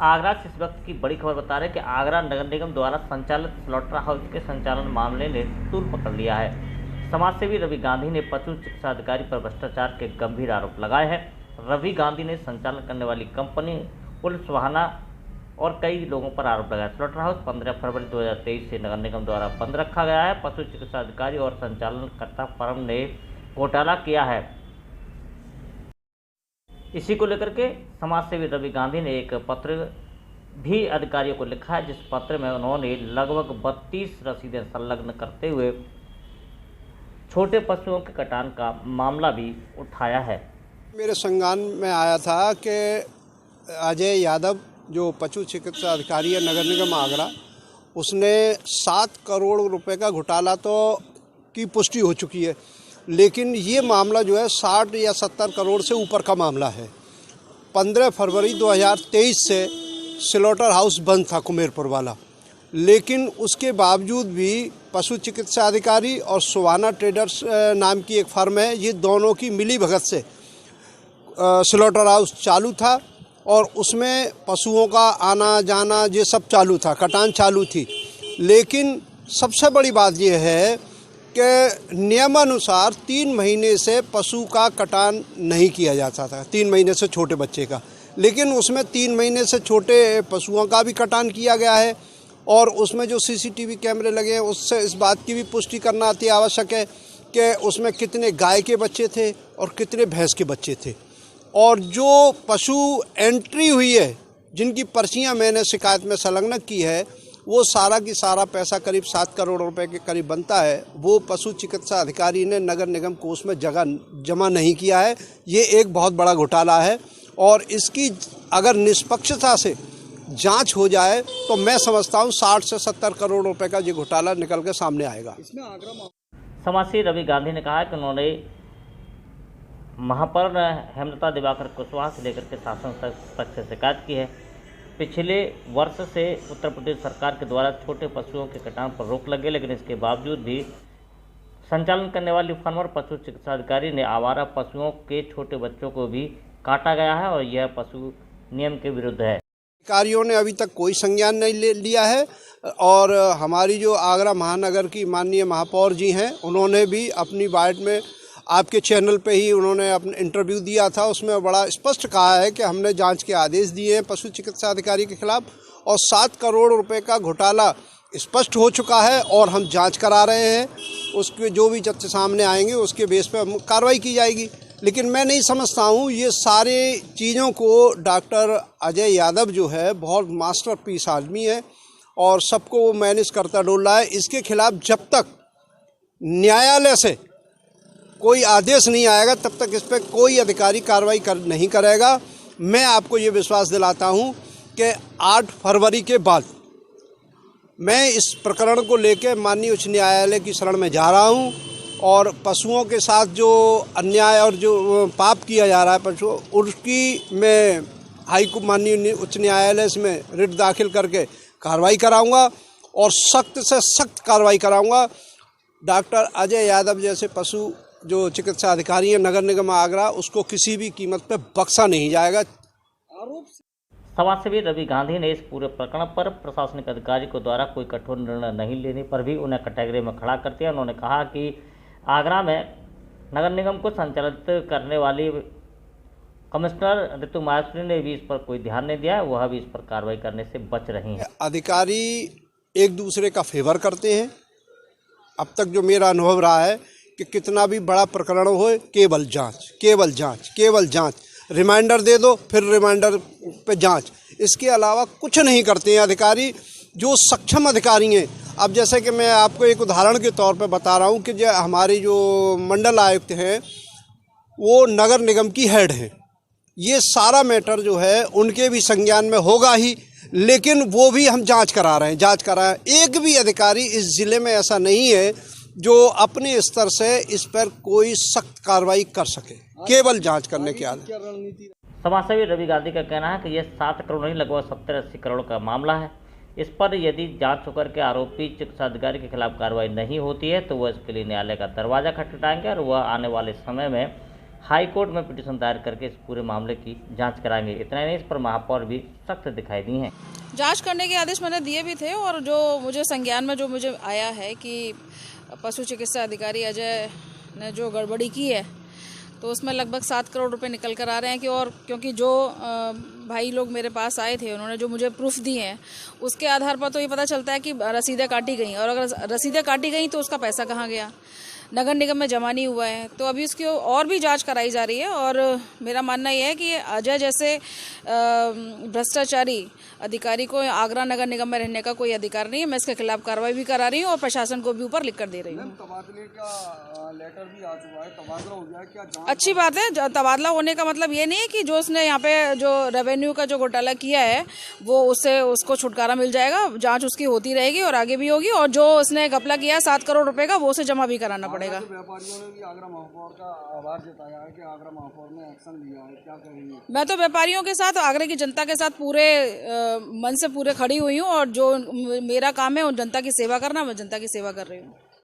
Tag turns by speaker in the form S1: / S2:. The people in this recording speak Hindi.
S1: आगरा से इस वक्त की बड़ी खबर बता रहे हैं कि आगरा नगर निगम द्वारा संचालित स्लॉटर हाउस के संचालन मामले ने तूल पकड़ लिया है। समाजसेवी रवि गांधी ने पशु चिकित्सा अधिकारी पर भ्रष्टाचार के गंभीर आरोप लगाए हैं। रवि गांधी ने संचालन करने वाली कंपनी पुलिस वाहना और कई लोगों पर आरोप लगाया। स्लॉटर हाउस 15 फरवरी 2023 से नगर निगम द्वारा बंद रखा गया है। पशु चिकित्सा अधिकारी और संचालनकर्ता फर्म ने घोटाला किया है। इसी को लेकर के समाजसेवी रवि गांधी ने एक पत्र भी अधिकारियों को लिखा है, जिस पत्र में उन्होंने लगभग 32 रसीदें संलग्न करते हुए छोटे पशुओं के कटान का मामला भी उठाया है।
S2: मेरे संज्ञान में आया था कि अजय यादव जो पशु चिकित्सा अधिकारी है नगर निगम आगरा, उसने 7 करोड़ रुपए का घोटाला तो की पुष्टि हो चुकी है, लेकिन ये मामला जो है 60 या 70 करोड़ से ऊपर का मामला है। 15 फरवरी 2023 से स्लॉटर हाउस बंद था कुमेरपुर वाला, लेकिन उसके बावजूद भी पशु चिकित्सा अधिकारी और सुवाना ट्रेडर्स नाम की एक फर्म है, ये दोनों की मिली भगत से स्लॉटर हाउस चालू था और उसमें पशुओं का आना जाना ये सब चालू था, कटान चालू थी। लेकिन सबसे बड़ी बात यह है कि नियमानुसार 3 महीने से पशु का कटान नहीं किया जाता था, 3 महीने से छोटे बच्चे का, लेकिन उसमें 3 महीने से छोटे पशुओं का भी कटान किया गया है। और उसमें जो सीसीटीवी कैमरे लगे हैं उससे इस बात की भी पुष्टि करना अति आवश्यक है कि उसमें कितने गाय के बच्चे थे और कितने भैंस के बच्चे थे। और जो पशु एंट्री हुई है, जिनकी पर्चियां मैंने शिकायत में संलग्न की है, वो सारा की सारा पैसा करीब 7 करोड़ रुपए के करीब बनता है, वो पशु चिकित्सा अधिकारी ने नगर निगम कोष में जगह जमा नहीं किया है। ये एक बहुत बड़ा घोटाला है और इसकी अगर निष्पक्षता से जांच हो जाए तो मैं समझता हूँ 60 से 70 करोड़ रुपए का ये घोटाला निकल के सामने आएगा।
S1: समाजसेवी रवि गांधी ने कहा कि उन्होंने महापौर हेमलता दिवाकर कुशवाहा से लेकर के शासन तक से शिकायत की है। पिछले वर्ष से उत्तर प्रदेश सरकार के द्वारा छोटे पशुओं के कटान पर रोक लगी, लेकिन इसके बावजूद भी संचालन करने वाली फर्म और पशु चिकित्सा अधिकारी ने आवारा पशुओं के छोटे बच्चों को भी काटा गया है और यह पशु नियम के विरुद्ध है।
S2: अधिकारियों ने अभी तक कोई संज्ञान नहीं लिया है और हमारी जो आगरा महानगर की माननीय महापौर जी हैं, उन्होंने भी अपनी बाइट में आपके चैनल पे ही उन्होंने अपना इंटरव्यू दिया था, उसमें बड़ा स्पष्ट कहा है कि हमने जांच के आदेश दिए हैं पशु चिकित्सा अधिकारी के खिलाफ और 7 करोड़ रुपए का घोटाला स्पष्ट हो चुका है और हम जांच करा रहे हैं। उसके जो भी तथ्य सामने आएंगे उसके बेस पर कार्रवाई की जाएगी। लेकिन मैं नहीं समझता हूँ ये सारे चीज़ों को डॉक्टर अजय यादव जो है बहुत मास्टरपीस आदमी है और सबको वो मैनेज करता डोल रहा है। इसके खिलाफ जब तक न्यायालय से कोई आदेश नहीं आएगा तब तक इस पर कोई अधिकारी कार्रवाई नहीं करेगा। मैं आपको ये विश्वास दिलाता हूँ कि 8 फरवरी के बाद मैं इस प्रकरण को लेकर माननीय उच्च न्यायालय की शरण में जा रहा हूँ और पशुओं के साथ जो अन्याय और जो पाप किया जा रहा है पशुओं, उसकी मैं माननीय उच्च न्यायालय में रिट दाखिल करके कार्रवाई कराऊंगा और सख्त से सख्त कार्रवाई कराऊंगा। डॉक्टर अजय यादव जैसे पशु जो चिकित्सा अधिकारी हैं नगर निगम आगरा, उसको किसी भी कीमत पे बख्शा नहीं जाएगा।
S1: समाजसेवी रवि गांधी ने इस पूरे प्रकरण पर प्रशासनिक अधिकारी को द्वारा कोई कठोर निर्णय नहीं लेने पर भी उन्हें कैटेगरी में खड़ा कर दिया। उन्होंने कहा कि आगरा में नगर निगम को संचालित करने वाली कमिश्नर ऋतु माहेश्वरी ने भी इस पर कोई ध्यान नहीं दिया है, वह भी इस पर कार्रवाई करने से बच रही हैं।
S2: अधिकारी एक दूसरे का फेवर करते हैं। अब तक जो मेरा अनुभव रहा है कि कितना भी बड़ा प्रकरण हो, केवल जांच, केवल जांच, केवल जांच, रिमाइंडर दे दो फिर रिमाइंडर पे जांच, इसके अलावा कुछ नहीं करते हैं अधिकारी जो सक्षम अधिकारी हैं। अब जैसे कि मैं आपको एक उदाहरण के तौर पे बता रहा हूँ कि जो हमारे जो मंडल आयुक्त हैं वो नगर निगम की हेड हैं। ये सारा मैटर जो है उनके भी संज्ञान में होगा ही, लेकिन वो भी हम जांच करा रहे हैं। एक भी अधिकारी इस ज़िले में ऐसा नहीं है जो अपने स्तर से इस पर कोई सख्त कार्रवाई कर सके, केवल जांच करने के आगे।
S1: समाजसेवी रवि गांधी का कहना है कि यह 7 करोड़ नहीं लगभग 70-80 करोड़ का मामला है। इस पर यदि जांच होकर के आरोपी चिकित्सा अधिकारी के खिलाफ कार्रवाई नहीं होती है तो वह इसके लिए न्यायालय का दरवाजा खटखटाएंगे और वह आने वाले समय में हाई कोर्ट में पिटीशन दायर करके इस पूरे मामले की जांच कराएंगे। इतना ही नहीं, इस पर महापौर भी सख्त दिखाई दी हैं।
S3: जांच करने के आदेश मैंने दिए भी थे और जो मुझे संज्ञान में जो मुझे आया है कि पशु चिकित्सा अधिकारी अजय ने जो गड़बड़ी की है तो उसमें लगभग 7 करोड़ रुपए निकल कर आ रहे हैं कि और क्योंकि जो भाई लोग मेरे पास आए थे उन्होंने जो मुझे प्रूफ दिए हैं उसके आधार पर तो ये पता चलता है कि रसीदें काटी गई और अगर रसीदें काटी गई तो उसका पैसा कहाँ गया, नगर निगम में जमा नहीं हुआ है। तो अभी उसकी और भी जांच कराई जा रही है और मेरा मानना यह है कि अजय जैसे भ्रष्टाचारी अधिकारी को आगरा नगर निगम में रहने का कोई अधिकार नहीं है। मैं इसके खिलाफ कार्रवाई भी करा रही हूँ और प्रशासन को भी ऊपर लिख कर दे रही हूँ।
S2: तबादले का लेटर भी आ चुका है, तबादला हो गया क्या?
S3: अच्छी बात है। तबादला होने का मतलब ये नहीं है कि जो उसने यहाँ पे जो रेवेन्यू का जो घोटाला किया है वो उसको छुटकारा मिल जाएगा। जांच उसकी होती रहेगी और आगे भी होगी और जो उसने घपला किया 7 करोड़ रुपए का वो उसे जमा भी कराना पड़ेगा।
S2: व्यापारियों ने भी आगरा महापौर का आभार जताया है कि आगरा महापौर ने एक्शन लिया है, क्या करेंगे?
S3: मैं तो व्यापारियों के साथ, आगरा की जनता के साथ पूरे मन से पूरे खड़ी हुई हूँ और जो मेरा काम है उन जनता की सेवा करना, मैं जनता की सेवा कर रही हूँ।